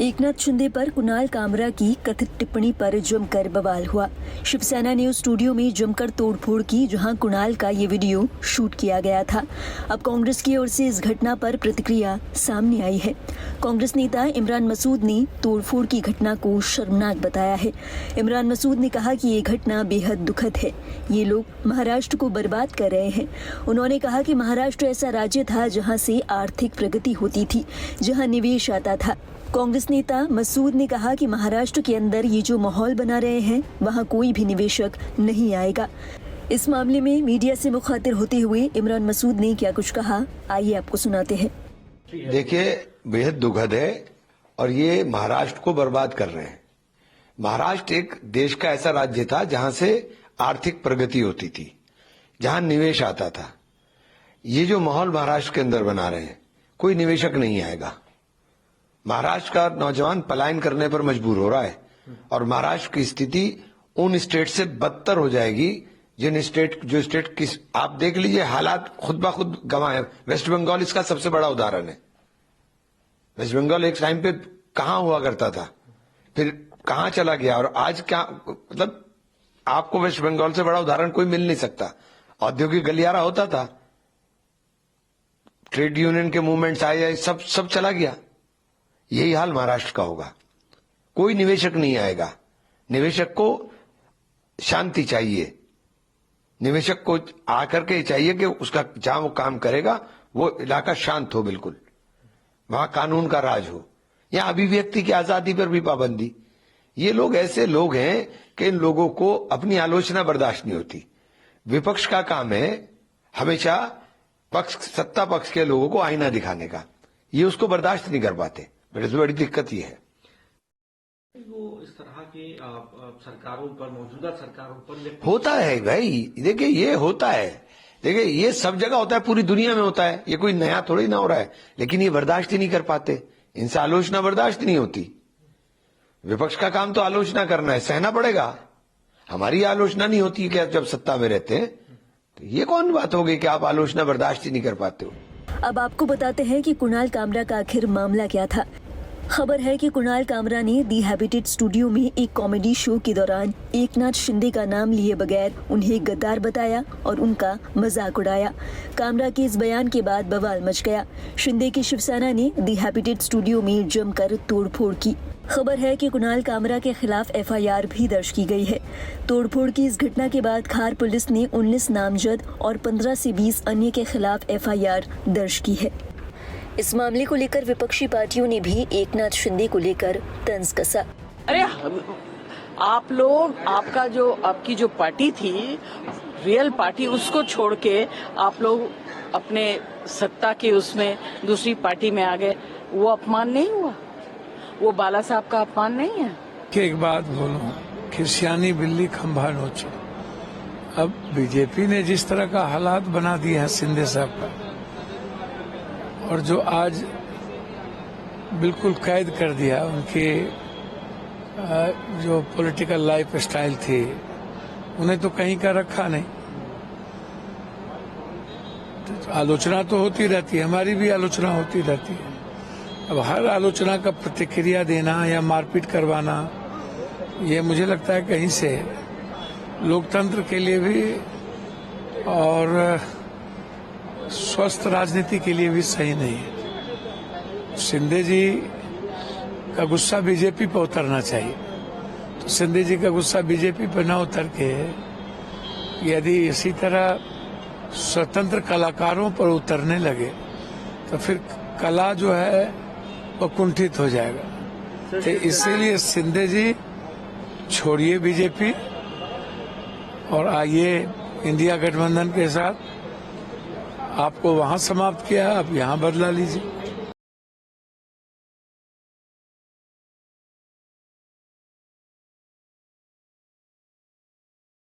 एकनाथ शिंदे पर कुणाल कामरा की कथित टिप्पणी पर जमकर बवाल हुआ। शिवसेना ने उस स्टूडियो में जमकर तोड़फोड़ की जहां कुणाल का ये वीडियो शूट किया गया था। अब कांग्रेस की ओर से इस घटना पर प्रतिक्रिया सामने आई है। कांग्रेस नेता इमरान मसूद ने तोड़फोड़ की घटना को शर्मनाक बताया है। इमरान मसूद ने कहा कि ये घटना बेहद दुखद है। ये लोग महाराष्ट्र को बर्बाद कर रहे हैं। उन्होंने कहा कि महाराष्ट्र ऐसा राज्य था जहां से आर्थिक प्रगति होती थी, जहां निवेश आता था। कांग्रेस नेता मसूद ने कहा कि महाराष्ट्र के अंदर ये जो माहौल बना रहे हैं वहां कोई भी निवेशक नहीं आएगा। इस मामले में मीडिया से मुखातिब होते हुए इमरान मसूद ने क्या कुछ कहा, आइए आपको सुनाते हैं। देखिए, बेहद दुखद है और ये महाराष्ट्र को बर्बाद कर रहे हैं। महाराष्ट्र एक देश का ऐसा राज्य था जहां से आर्थिक प्रगति होती थी, जहां निवेश आता था। ये जो माहौल महाराष्ट्र के अंदर बना रहे हैं, कोई निवेशक नहीं आएगा। महाराष्ट्र का नौजवान पलायन करने पर मजबूर हो रहा है और महाराष्ट्र की स्थिति उन स्टेट से बदतर हो जाएगी जो स्टेट किस आप देख लीजिए, हालात खुद ब खुद गंवाए। वेस्ट बंगाल इसका सबसे बड़ा उदाहरण है। वेस्ट बंगाल एक टाइम पे कहां हुआ करता था, फिर कहां चला गया और आज क्या, मतलब आपको वेस्ट बंगाल से बड़ा उदाहरण कोई मिल नहीं सकता। औद्योगिक गलियारा होता था, ट्रेड यूनियन के मूवमेंट्स आए, सब चला गया। यही हाल महाराष्ट्र का होगा। कोई निवेशक नहीं आएगा। निवेशक को शांति चाहिए। निवेशक को आकर के चाहिए कि उसका जहां वो काम करेगा वो इलाका शांत हो, बिल्कुल वहां कानून का राज हो। या अभिव्यक्ति की आजादी पर भी पाबंदी। ये लोग ऐसे लोग हैं कि इन लोगों को अपनी आलोचना बर्दाश्त नहीं होती। विपक्ष का काम है हमेशा सत्ता पक्ष के लोगों को आईना दिखाने का। ये उसको बर्दाश्त नहीं कर पाते। बड़ी दिक्कत ये है। वो इस तरह के सरकारों पर, मौजूदा सरकारों पर होता है भाई। देखिए, ये होता है। देखिए, ये सब जगह होता है, पूरी दुनिया में होता है। ये कोई नया थोड़ी ना हो रहा है, लेकिन ये बर्दाश्त ही नहीं कर पाते। इनसे आलोचना बर्दाश्त नहीं होती। विपक्ष का काम तो आलोचना करना है, सहना पड़ेगा। हमारी आलोचना नहीं होती कि जब सत्ता में रहते हैं, तो ये कौन बात हो गई कि आप आलोचना बर्दाश्त ही नहीं कर पाते हो। अब आपको बताते हैं कि कुणाल कामरा का आखिर मामला क्या था। खबर है कि कुणाल कामरा ने दी हैबिटेट स्टूडियो में एक कॉमेडी शो के दौरान एकनाथ शिंदे का नाम लिए बगैर उन्हें गद्दार बताया और उनका मजाक उड़ाया। कामरा के इस बयान के बाद बवाल मच गया। शिंदे की शिवसेना ने दी हैबिटेट स्टूडियो में जमकर तोड़फोड़ की। खबर है कि कुणाल कामरा के खिलाफ एफआईआर भी दर्ज की गई है। तोड़फोड़ की इस घटना के बाद खार पुलिस ने 19 नामजद और 15 से 20 अन्य के खिलाफ एफआईआर दर्ज की है। इस मामले को लेकर विपक्षी पार्टियों ने भी एकनाथ शिंदे को लेकर तंज कसा। अरे आप लोग, आपकी जो पार्टी थी, रियल पार्टी, उसको छोड़ के आप लोग अपने सत्ता के उसमें दूसरी पार्टी में आ गए। वो अपमान नहीं हुआ? वो बाला साहब का अपमान नहीं है? एक बात बोलो, खिसियानी बिल्ली खंभा नोचे। अब बीजेपी ने जिस तरह का हालात बना दिए हैं शिंदे साहब का, और जो आज बिल्कुल कैद कर दिया उनके जो पॉलिटिकल लाइफ स्टाइल थी, उन्हें तो कहीं का रखा नहीं। तो आलोचना तो होती रहती है, हमारी भी आलोचना होती रहती है। अब हर आलोचना का प्रतिक्रिया देना या मारपीट करवाना, ये मुझे लगता है कहीं से लोकतंत्र के लिए भी और स्वस्थ राजनीति के लिए भी सही नहीं है। शिंदे जी का गुस्सा बीजेपी पर उतरना चाहिए। तो शिंदे जी का गुस्सा बीजेपी पर न उतर के यदि इसी तरह स्वतंत्र कलाकारों पर उतरने लगे तो फिर कला जो है वो कुंठित हो जाएगा। तो इसीलिए शिंदे जी छोड़िए बीजेपी और आइए इंडिया गठबंधन के साथ। आपको वहां समाप्त किया, अब यहां बदला लीजिए।